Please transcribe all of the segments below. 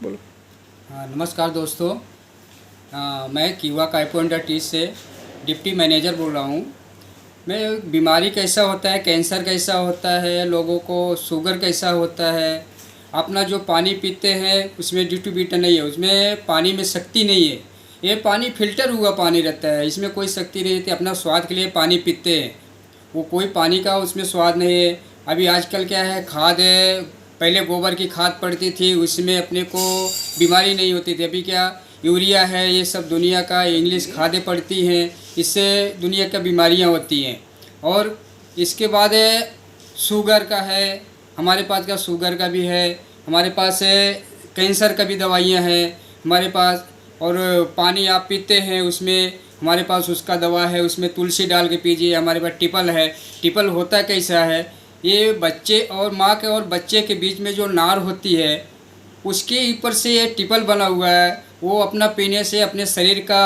बोलो। हाँ, नमस्कार दोस्तों। मैं कीवा काइपो इंडस्ट्रीज से डिप्टी मैनेजर बोल रहा हूँ। मैं बीमारी कैसा होता है, कैंसर कैसा होता है, लोगों को शुगर कैसा होता है, अपना जो पानी पीते हैं उसमें डिस्ट्रीब्यूटर नहीं है, उसमें पानी में शक्ति नहीं है। ये पानी फिल्टर हुआ पानी रहता है, इसमें कोई शक्ति नहीं रहती। अपना स्वाद के लिए पानी पीते हैं, वो कोई पानी का उसमें स्वाद नहीं है। अभी आजकल क्या है, खाद है, पहले गोबर की खाद पड़ती थी, उसमें अपने को बीमारी नहीं होती थी। अभी क्या यूरिया है, ये सब दुनिया का इंग्लिश खादें पड़ती हैं, इससे दुनिया का बीमारियां होती हैं। और इसके बाद है शुगर का है, हमारे पास का शुगर का भी है, हमारे पास है कैंसर का भी दवाइयाँ हैं हमारे पास। और पानी आप पीते हैं उसमें हमारे पास उसका दवा है, उसमें तुलसी डाल के पीजिए। हमारे पास टिपल है। टिपल होता कैसा है, ये बच्चे और माँ के और बच्चे के बीच में जो नार होती है उसके ऊपर से ये टिपल बना हुआ है। वो अपना पीने से अपने शरीर का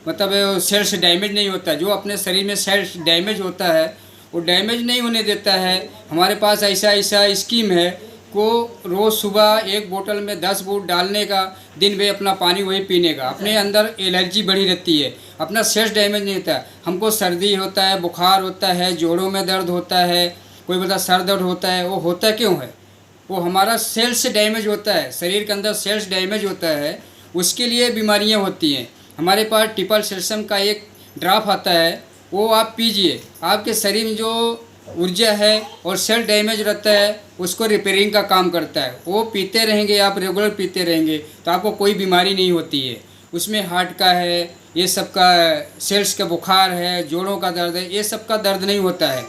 मतलब सेल्स डैमेज नहीं होता। जो अपने शरीर में सेल्स डैमेज होता है वो डैमेज नहीं होने देता है। हमारे पास ऐसा ऐसा स्कीम है को रोज़ सुबह एक बोतल में 10 बूंद डालने का, दिन भर अपना पानी वही पीने का। अपने अंदर एलर्जी बढ़ी रहती है, अपना सेल्स डैमेज नहीं होता। हमको सर्दी होता है, बुखार होता है, जोड़ों में दर्द होता है, कोई बता सर दर्द होता है, वो होता क्यों है? वो हमारा सेल्स डैमेज होता है, शरीर के अंदर सेल्स डैमेज होता है, उसके लिए बीमारियां होती हैं। हमारे पास ट्रिपल सेल्सियम का एक ड्राप आता है, वो आप पीजिए। आपके शरीर में जो ऊर्जा है और सेल डैमेज रहता है उसको रिपेयरिंग का काम करता है। वो पीते रहेंगे, आप रेगुलर पीते रहेंगे तो आपको कोई बीमारी नहीं होती है। उसमें हार्ट का है, ये सब का सेल्स का बुखार है, जोड़ों का दर्द है, ये सब का दर्द नहीं होता है।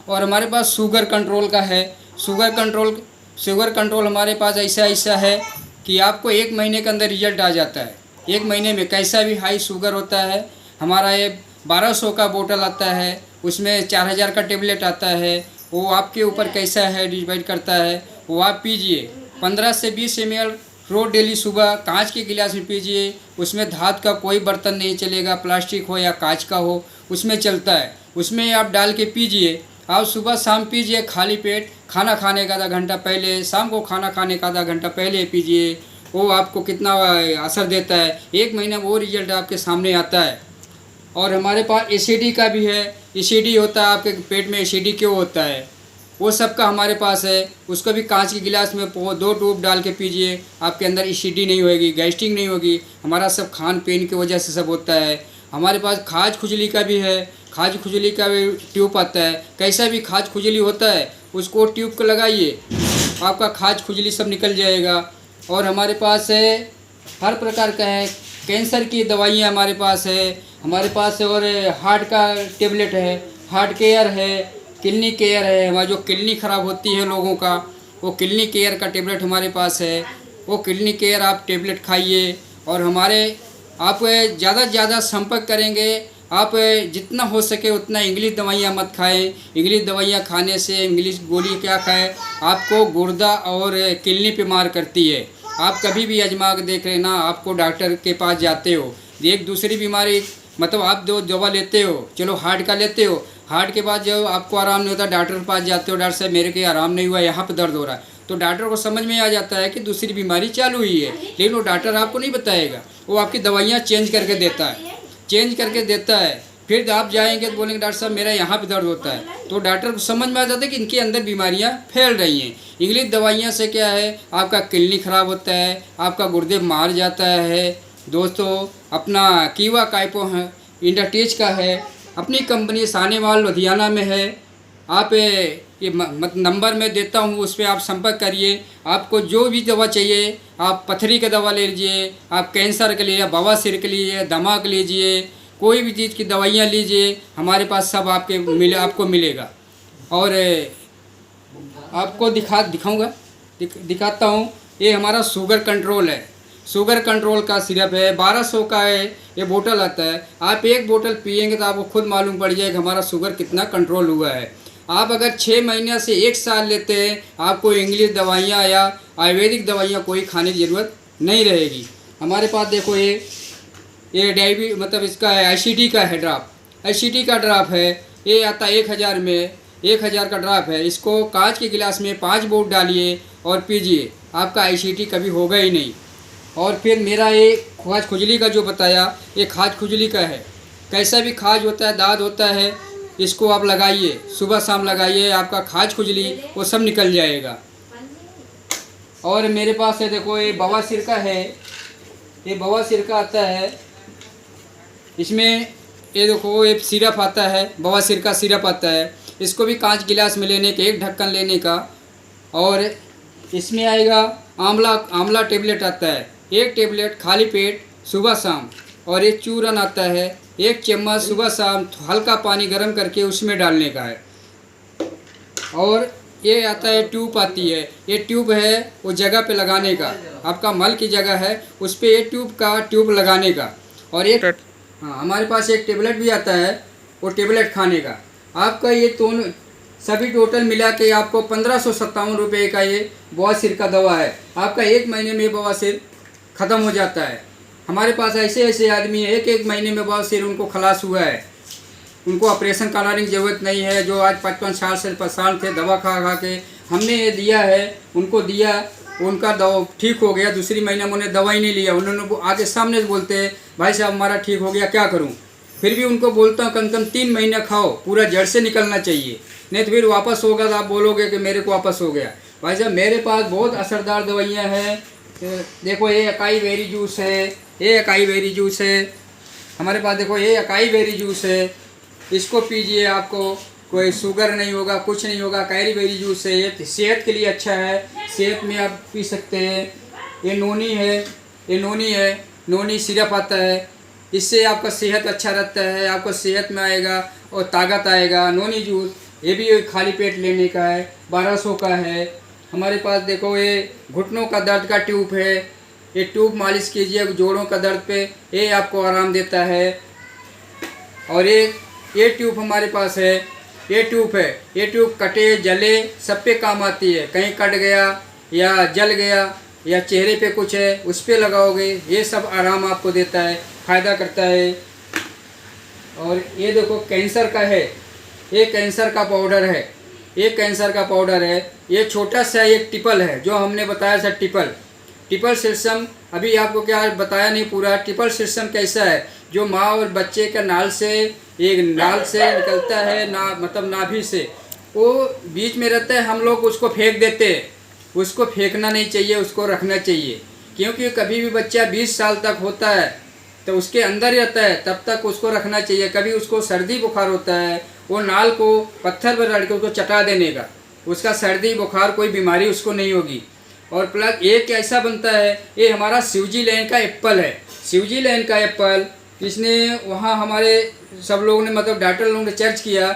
और हमारे पास शुगर कंट्रोल का है। शुगर कंट्रोल हमारे पास ऐसा ऐसा है कि आपको 1 महीने के अंदर रिजल्ट आ जाता है। 1 महीने में कैसा भी हाई शुगर होता है, हमारा ये 1200 का बोतल आता है, उसमें 4000 का टेबलेट आता है। वो आपके ऊपर कैसा है डिसाइड करता है। वो आप पीजिए 15 से 20 ml रोज़ डेली सुबह कांच के गिलास में पीजिए। उसमें धातु का कोई बर्तन नहीं चलेगा, प्लास्टिक हो या कांच का हो उसमें चलता है। उसमें आप डाल के पीजिए। आप सुबह शाम पीजिए खाली पेट, खाना खाने का आधा घंटा पहले, शाम को खाना खाने का आधा घंटा पहले पीजिए। वो आपको कितना असर देता है, 1 महीने में वो रिजल्ट आपके सामने आता है। और हमारे पास एसिडी का भी है। एसिडी होता है, आपके पेट में एसिडी क्यों होता है, वो सब का हमारे पास है। उसको भी कांच के गिलास में 2 टूब डाल के पीजिए। आपके अंदर एसिडी नहीं होगी, गैस्ट्रिक नहीं होगी। हमारा सब खान पीन की वजह से सब होता है। हमारे पास खाज खुजली का भी है। खाज खुजली का भी ट्यूब आता है। कैसा भी खाज खुजली होता है उसको ट्यूब को लगाइए, आपका खाज खुजली सब निकल जाएगा। और हमारे पास है हर प्रकार का है। कैंसर की दवाइयाँ हमारे पास है। हमारे पास और हार्ट का टेबलेट है, हार्ट केयर है, किडनी केयर है। हमारी जो किडनी ख़राब होती है लोगों का, वो किडनी केयर का टेबलेट हमारे पास है। वो किडनी केयर आप टेबलेट खाइए। और हमारे आप ज़्यादा से ज़्यादा संपर्क करेंगे, आप जितना हो सके उतना इंग्लिश दवाइयाँ मत खाएं। इंग्लिश दवाइयाँ खाने से, इंग्लिश गोली क्या खाएं, आपको गुर्दा और किडनी पे मार करती है। आप कभी भी आजमा के देख लेना, आपको डॉक्टर के पास जाते हो, एक दूसरी बीमारी मतलब आप जो दवा लेते हो, चलो हार्ट का लेते हो, हार्ट के बाद जब आपको आराम नहीं होता डॉक्टर के पास जाते हो, डॉक्टर साहब मेरे को आराम नहीं हुआ, यहाँ पर दर्द हो रहा है, तो डॉक्टर को समझ में आ जाता है कि दूसरी बीमारी चालू हुई है। लेकिन वो डॉक्टर आपको नहीं बताएगा, वो आपकी दवाइयाँ चेंज करके देता है। फिर आप जाएंगे तो बोलेंगे डॉक्टर साहब मेरा यहाँ पे दर्द होता है, तो डॉक्टर को समझ में आ जाता है कि इनके अंदर बीमारियाँ फैल रही हैं। इंग्लिश दवाइयाँ से क्या है, आपका किडनी खराब होता है, आपका गुर्दे मार जाता है। दोस्तों, अपना कीवा काइपो है इंडस्ट्रीज का है, अपनी कंपनी सानेवाल लुधियाना में है। आप ये नंबर मैं देता हूँ, उस पर आप संपर्क करिए। आपको जो भी दवा चाहिए, आप पथरी का दवा ले लीजिए, आप कैंसर के लिए, बवासीर के लिए, दमा के लीजिए, कोई भी चीज़ की दवाइयाँ लीजिए, हमारे पास सब आपको मिलेगा। और आपको दिखाता हूँ। ये हमारा शुगर कंट्रोल है। शुगर कंट्रोल का सिरप है, 1200 का है, ये बोतल आता है। आप एक बोतल पिएंगे तो आपको खुद मालूम पड़ जाएगा हमारा शुगर कितना कंट्रोल हुआ है। आप अगर 6 महीने से 1 साल लेते हैं, आपको इंग्लिश दवाइयाँ या आयुर्वेदिक दवाइयाँ कोई खाने की ज़रूरत नहीं रहेगी। हमारे पास देखो ये मतलब इसका है एसिडी का है ड्राप, एसिडी का ड्राप है। ये आता है 1000 में, 1000 का ड्राप है। इसको कांच के गिलास में 5 बूंद डालिए और पीजिए, आपका एसिडी कभी होगा ही नहीं। और फिर मेरा ये खाज खुजली का जो बताया, ये खाज खुजली का है। कैसा भी खाज होता है, दाद होता है, इसको आप लगाइए, सुबह शाम लगाइए, आपका खाज खुजली वो सब निकल जाएगा। और मेरे पास है, देखो ये बवासीर का है, ये बवासीर का आता है। इसमें ये देखो ये सिरप आता है, बवासीर का सिरप आता है। इसको भी कांच गिलास में लेने का, एक ढक्कन लेने का। और इसमें आएगा आंवला टेबलेट आता है, एक टेबलेट खाली पेट सुबह शाम। और एक चूरन आता है, एक चम्मच सुबह शाम हल्का पानी गर्म करके उसमें डालने का है। और ये आता है ट्यूब आती है, ये ट्यूब है वो जगह पे लगाने का, आपका मल की जगह है उस पर ये ट्यूब लगाने का। और एक हाँ, हमारे पास एक टेबलेट भी आता है, वो टेबलेट खाने का। आपका ये दोनों सभी टोटल मिला के आपको 1557 रुपये का ये बवासीर का दवा है। आपका 1 महीने में बवासीर ख़त्म हो जाता है। हमारे पास ऐसे ऐसे आदमी है, एक महीने में बवासीर उनको खलास हुआ है, उनको ऑपरेशन कराने की ज़रूरत नहीं है। जो आज 55 साल से परेशान थे दवा खा खा के, हमने ये दिया है, उनको दिया, उनका दवा ठीक हो गया। दूसरी महीने में उन्हें दवाई नहीं लिया, उन्होंने आगे सामने से बोलते हैं भाई साहब हमारा ठीक हो गया, क्या करूं। फिर भी उनको बोलता हूँ कम से कम 3 महीने खाओ, पूरा जड़ से निकलना चाहिए, नहीं तो फिर वापस होगा तो आप बोलोगे कि मेरे को वापस हो गया। भाई साहब मेरे पास बहुत असरदार दवाइयाँ हैं। देखो ये अकाई बेरी जूस है, ये अकाई बेरी जूस है हमारे पास। देखो ये अकाई बेरी जूस है, इसको पीजिए, आपको कोई शुगर नहीं होगा, कुछ नहीं होगा। कैरी बेरी जूस है, ये सेहत के लिए अच्छा है, सेहत में आप पी सकते हैं। ये नोनी है, ये नोनी है, नोनी सिरप आता है, इससे आपका सेहत अच्छा रहता है, आपको सेहत में आएगा और ताकत आएगा। नोनी जूस ये भी खाली पेट लेने का है, 1200 का है हमारे पास। देखो ये घुटनों का दर्द का ट्यूब है, ये ट्यूब मालिश कीजिए जोड़ों का दर्द पे, ये आपको आराम देता है। और ये ट्यूब हमारे पास है, ये ट्यूब है, ये ट्यूब कटे जले सब पे काम आती है। कहीं कट गया या जल गया या चेहरे पे कुछ है उस पर लगाओगे, ये सब आराम आपको देता है, फ़ायदा करता है। और ये देखो कैंसर का है, ये कैंसर का पाउडर है, ये कैंसर का पाउडर है। ये छोटा सा एक टिपल है जो हमने बताया था, टिपल सिस्टम अभी आपको क्या बताया नहीं पूरा। टिपल सिस्टम कैसा है, जो माँ और बच्चे का नाल से, एक नाल से निकलता है ना, मतलब नाभि से, वो बीच में रहता है, हम लोग उसको फेंक देते हैं। उसको फेंकना नहीं चाहिए, उसको रखना चाहिए, क्योंकि कभी भी बच्चा 20 साल तक होता है तो उसके अंदर रहता है, तब तक उसको रखना चाहिए। कभी उसको सर्दी बुखार होता है, वो नाल को पत्थर पर रख के उसको चटा देने का, उसका सर्दी बुखार कोई बीमारी उसको नहीं होगी। और प्लस एक ऐसा बनता है, ये हमारा शिवजी लैंड का एप्पल है, शिवजी लैंड का एप्पल। इसने वहाँ हमारे सब लोगों ने, मतलब डॉक्टर लोगों ने चर्च किया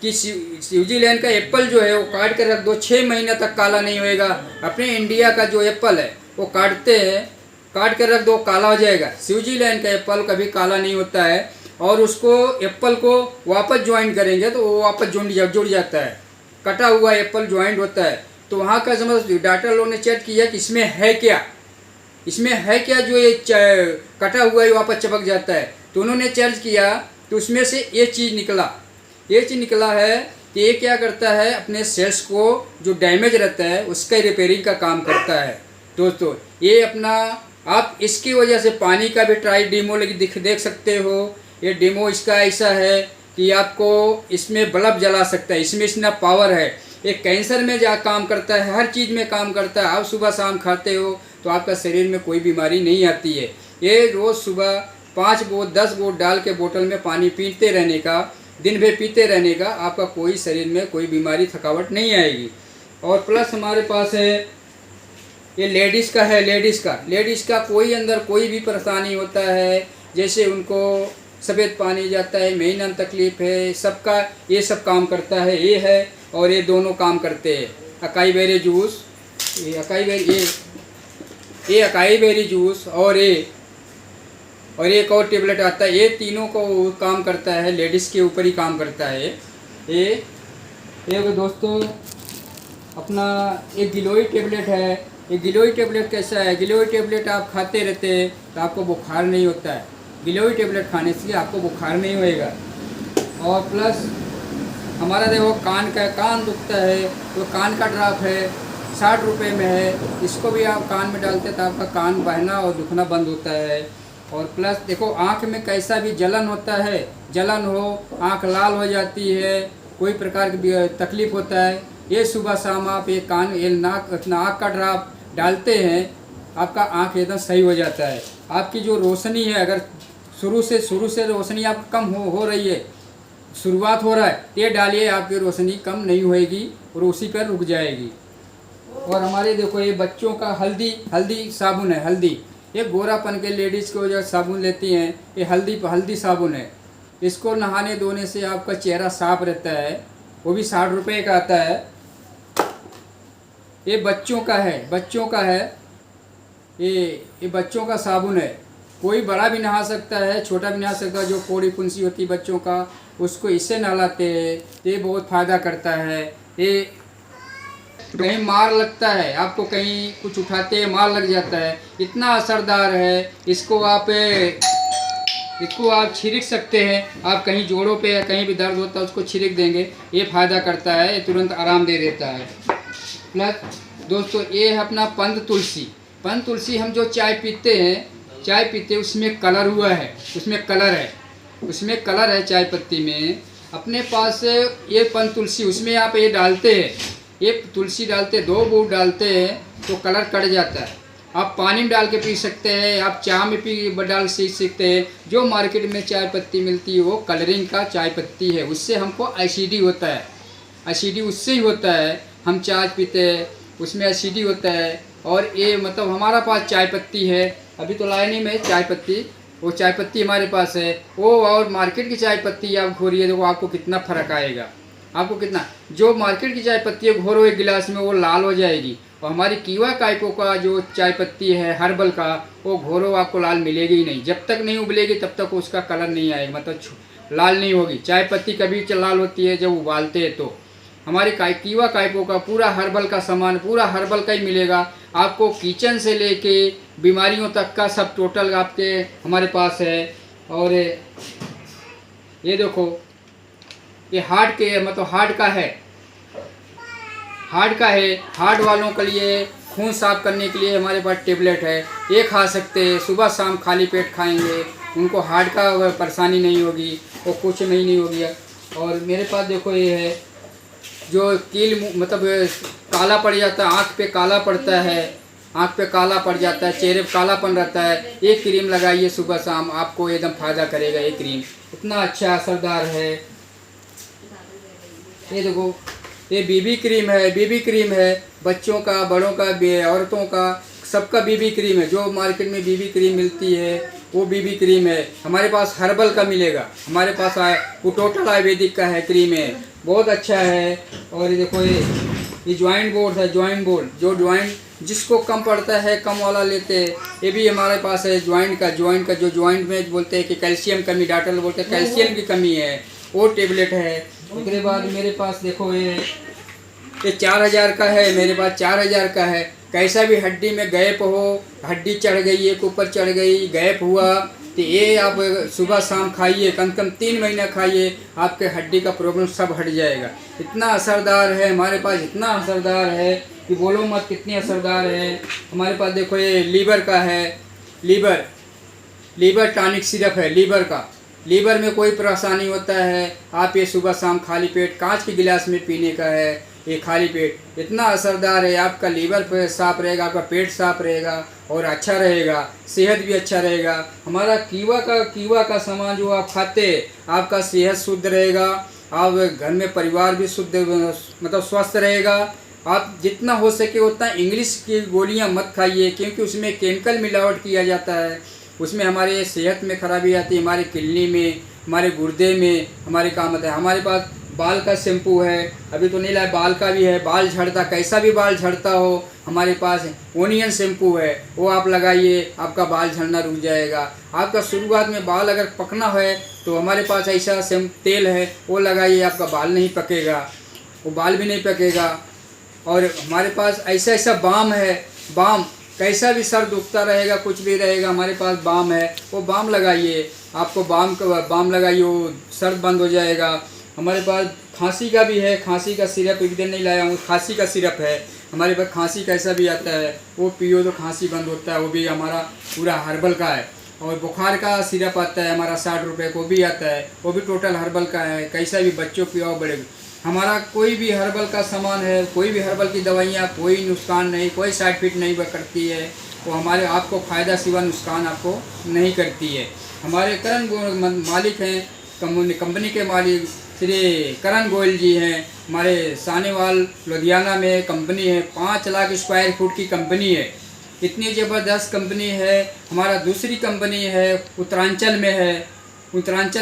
कि शिवजी लैंड का एप्पल जो है वो काट कर रख दो, 6 महीने तक काला नहीं होएगा। अपने इंडिया का जो एप्पल है वो काटते हैं, काट कर रख दो, काला हो जाएगा। शिवजी लैंड का एप्पल कभी काला नहीं होता है। और उसको एप्पल को वापस ज्वाइन करेंगे तो वो वापस जुड़ जाता है, कटा हुआ एप्पल ज्वाइंट होता है। तो वहाँ का समझ डॉक्टर लोगों ने चेक किया कि इसमें है क्या, इसमें है क्या जो ये कटा हुआ है वापस चिपक जाता है। तो उन्होंने चर्च किया तो उसमें से ये चीज़ निकला है कि ये क्या करता है, अपने सेल्स को जो डैमेज रहता है उसका रिपेयरिंग का काम करता है। दोस्तों ये अपना, आप इसकी वजह से पानी का भी ट्राई डेमो देख सकते हो। ये डेमो इसका ऐसा है कि आपको इसमें बल्ब जला सकता है, इसमें इतना पावर है। ये कैंसर में जा काम करता है, हर चीज़ में काम करता है। आप सुबह शाम खाते हो तो आपका शरीर में कोई बीमारी नहीं आती है। ये रोज़ सुबह 5 बोतल 10 बोतल डाल के बोतल में पानी पीते रहने का, दिन भर पीते रहने का, आपका कोई शरीर में कोई बीमारी थकावट नहीं आएगी। और प्लस हमारे पास है ये लेडीज़ का है, लेडीज़ का कोई अंदर कोई भी परेशानी होता है, जैसे उनको सफ़ेद पानी जाता है, महीना तकलीफ़ है, सबका ये सब काम करता है। ये है और ये दोनों काम करते हैं। अकाई बेरी जूस, ये अकाई बेरी जूस और एक और टेबलेट आता है, ये तीनों को काम करता है, लेडीज़ के ऊपर ही काम करता है। ये दोस्तों अपना एक गिलोई टेबलेट है। ये गिलोई टेबलेट कैसा है, गिलोई टेबलेट आप खाते रहते हैं तो आपको बुखार नहीं होता है। गिलोई टेबलेट खाने से आपको बुखार नहीं होएगा। और प्लस हमारा देखो कान दुखता है तो कान का ड्रॉप है, 60 रुपये में है। इसको भी आप कान में डालते तो आपका कान बहना और दुखना बंद होता है। और प्लस देखो आँख में कैसा भी जलन होता है, जलन हो, आँख लाल हो जाती है, कोई प्रकार की तकलीफ़ होता है, ये सुबह शाम आप ये कान ये नाक का ड्रॉप डालते हैं, आपका आँख एकदम सही हो जाता है। आपकी जो रोशनी है, अगर शुरू से रोशनी आप कम हो रही है, शुरुआत हो रहा है, ये डालिए, आपकी रोशनी कम नहीं होएगी और उसी पर रुक जाएगी। और हमारे देखो ये बच्चों का हल्दी साबुन है। हल्दी ये गोरापन के लेडीज़ को जो साबुन लेती हैं, ये हल्दी साबुन है। इसको नहाने धोने से आपका चेहरा साफ रहता है, वो भी 60 रुपये का आता है। ये बच्चों का है, ये बच्चों का साबुन है। कोई बड़ा भी नहा सकता है, छोटा भी नहा सकता है। जो फोड़ी फुंसी होती है बच्चों का, उसको इससे नहलाते हैं, ये बहुत फ़ायदा करता है। ये कहीं मार लगता है, आपको कहीं कुछ उठाते हैं मार लग जाता है, इतना असरदार है। इसको आप छिड़क सकते हैं। आप कहीं जोड़ों पे या कहीं भी दर्द होता है उसको छिड़क देंगे, ये फ़ायदा करता है, ये तुरंत आराम दे देता है। प्लस दोस्तों ये है अपना पंद तुलसी। हम जो चाय पीते उसमें कलर हुआ है, उसमें कलर है चाय पत्ती में। अपने पास ये पंद तुलसी, उसमें आप ये डालते हैं, ये तुलसी डालते, 2 बूंद डालते हैं तो कलर कट जाता है। आप पानी में डाल के पी सकते हैं, आप चाय में डाल सकते हैं। जो मार्केट में चाय पत्ती मिलती है वो कलरिंग का चाय पत्ती है, उससे हमको एसिडी होता है, एसिडी उससे ही होता है। हम चाय पीते हैं उसमें एसिडी होता है। और ये मतलब हमारा पास चाय पत्ती है, अभी तो लाए नहीं मैं चाय पत्ती, वो चाय पत्ती हमारे पास है वो। और मार्केट की चाय पत्ती आप घोरिए, देखो आपको कितना फ़र्क आएगा। आपको कितना, जो मार्केट की चाय पत्ती है घोरो एक गिलास में, वो लाल हो जाएगी। और हमारी कीवा काइपो का जो चाय पत्ती है हर्बल का, वो घोरो आपको लाल मिलेगी ही नहीं। जब तक नहीं उबलेगी तब तक उसका कलर नहीं आएगा, मतलब लाल नहीं होगी। चाय पत्ती कभी लाल होती है जब उबालते हैं। तो हमारे कीवा काइपो का पूरा हर्बल का सामान, पूरा हर्बल का ही मिलेगा आपको। किचन से लेके बीमारियों तक का सब टोटल आपके हमारे पास है। और ये देखो ये हार्ट का है, हार्ट वालों के लिए, खून साफ करने के लिए हमारे पास टेबलेट है, ये खा सकते हैं। सुबह शाम खाली पेट खाएंगे, उनको हार्ट का परेशानी नहीं होगी, वो कुछ नहीं होगी। और मेरे पास देखो ये है जो मतलब काला पड़ जाता है, आँख पे काला पड़ता है, आँख पे काला पड़ जाता है, चेहरे पे कालापन रहता है, ये क्रीम लगाइए सुबह शाम, आपको एकदम फ़ायदा करेगा। ये क्रीम इतना अच्छा असरदार है। ये देखो ये बीबी क्रीम है, बच्चों का, बड़ों का, औरतों का, सबका बीबी क्रीम है। जो मार्केट में बीबी क्रीम मिलती है वो बीबी क्रीम है। हमारे पास हर्बल का मिलेगा, हमारे पास वो टोटल आयुर्वेदिक का है, क्रीम है, बहुत अच्छा है। और ये देखो ये जॉइंट बोर्ड है, जो जॉइंट जिसको कम पड़ता है कम वाला लेते हैं, ये भी हमारे पास है। जॉइंट का जो जॉइंट में बोलते हैं कि कैल्शियम कमी, डॉक्टर बोलते हैं कैल्शियम की कमी है, वो टेबलेट है। उसके बाद मेरे पास देखो ये 4000 का है, मेरे पास 4000 का है। कैसा भी हड्डी में गैप हो, हड्डी चढ़ गई, एक ऊपर चढ़ गई, गैप हुआ, तो ये आप सुबह शाम खाइए, कम से कम 3 महीना खाइए, आपके हड्डी का प्रॉब्लम सब हट जाएगा। इतना असरदार है हमारे पास, इतना असरदार है कि बोलो मत, कितनी असरदार है। हमारे पास देखो ये लीवर का है, लीवर टॉनिक सिरप है लीवर का। लीवर में कोई परेशानी होता है, आप ये सुबह शाम खाली पेट कांच के गिलास में पीने का है। ये खाली पेट इतना असरदार है, आपका लीवर साफ रहेगा, आपका पेट साफ रहेगा और अच्छा रहेगा, सेहत भी अच्छा रहेगा। हमारा कीवा का सामान जो आप खाते हैं, आपका सेहत शुद्ध रहेगा, आप घर में परिवार भी शुद्ध मतलब स्वस्थ रहेगा। आप जितना हो सके उतना इंग्लिश की गोलियां मत खाइए, क्योंकि उसमें केमिकल मिलावट किया जाता है, उसमें हमारे सेहत में खराबी आती है, हमारे किडनी में, हमारे गुर्दे में, हमारे काम आता है। हमारे पास बाल का शैम्पू है, अभी तो नहीं लाया, बाल का भी है। बाल झड़ता, कैसा भी बाल झड़ता हो, हमारे पास ओनियन शैम्पू है, वो आप लगाइए, आपका बाल झड़ना रुक जाएगा। आपका शुरुआत में बाल अगर पकना है तो हमारे पास ऐसा तेल है, वो लगाइए, आपका बाल नहीं पकेगा, वो बाल भी नहीं पकेगा। और हमारे पास ऐसा बाम है, बाम कैसा भी सर दुखता रहेगा, कुछ भी रहेगा, हमारे पास बाम है, वो बाम लगाइए, आपको बाम लगाइए, वो सर बंद हो जाएगा। हमारे पास खांसी का भी है, खांसी का सिरप एक दिन नहीं लाया हूँ, खांसी का सिरप है, हमारे पास खांसी कैसा भी आता है वो पियो तो खांसी बंद होता है, वो भी हमारा पूरा हर्बल का है। और बुखार का सिरप आता है हमारा 60 रुपये को भी आता है, वो भी टोटल हर्बल का है। कैसा भी बच्चों पियो बड़े, हमारा कोई भी हर्बल का सामान है, कोई भी हर्बल की दवाइयाँ कोई नुकसान नहीं, कोई साइड इफेक्ट नहीं करती है। वो हमारे आपको फ़ायदा सिवा नुकसान आपको नहीं करती है। हमारे करण मालिक हैं, कंपनी के मालिक श्री करण गोयल जी हैं। हमारे सानेवाल लुधियाना में कंपनी है, 5 लाख स्क्वायर फुट की कंपनी है। इतनी ज़बरदस्त कंपनी है। हमारा दूसरी कंपनी है उत्तरांचल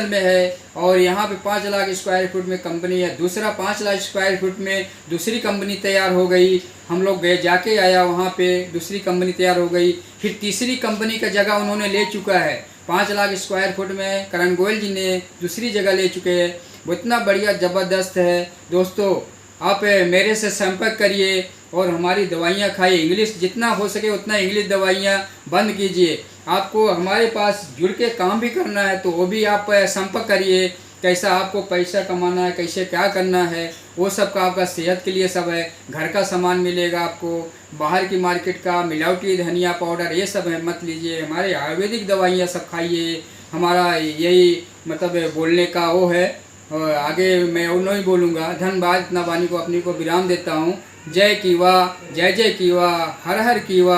में है और यहाँ पे 5 लाख स्क्वायर फुट में कंपनी है। दूसरा 5 लाख स्क्वायर फुट में दूसरी कंपनी तैयार हो गई। हम लोग गए जाके आया वहाँ पे, दूसरी कंपनी तैयार हो गई। फिर तीसरी कंपनी का जगह उन्होंने ले चुका है। 5 लाख स्क्वायर फुट में करण गोयल जी ने दूसरी जगह ले चुके हैं। वो इतना बढ़िया ज़बरदस्त है। दोस्तों आप मेरे से संपर्क करिए और हमारी दवाइयाँ खाइए। इंग्लिश जितना हो सके उतना इंग्लिश दवाइयाँ बंद कीजिए। आपको हमारे पास जुड़ के काम भी करना है तो वो भी आप संपर्क करिए। कैसा आपको पैसा कमाना है, कैसे क्या करना है, वो सब का आपका सेहत के लिए सब है। घर का सामान मिलेगा आपको, बाहर की मार्केट का मिलावटी धनिया पाउडर ये सब है मत लीजिए। हमारे आयुर्वेदिक दवाइयाँ सब खाइए। हमारा यही मतलब बोलने का वो है। और आगे मैं और नहीं बोलूँगा। धन्यवाद। इतना वाणी को अपनी को विराम देता हूँ। जय कीवा, जय जय कीवा, हर हर कीवा,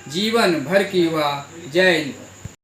जीवन भर कीवा। जय हिंद।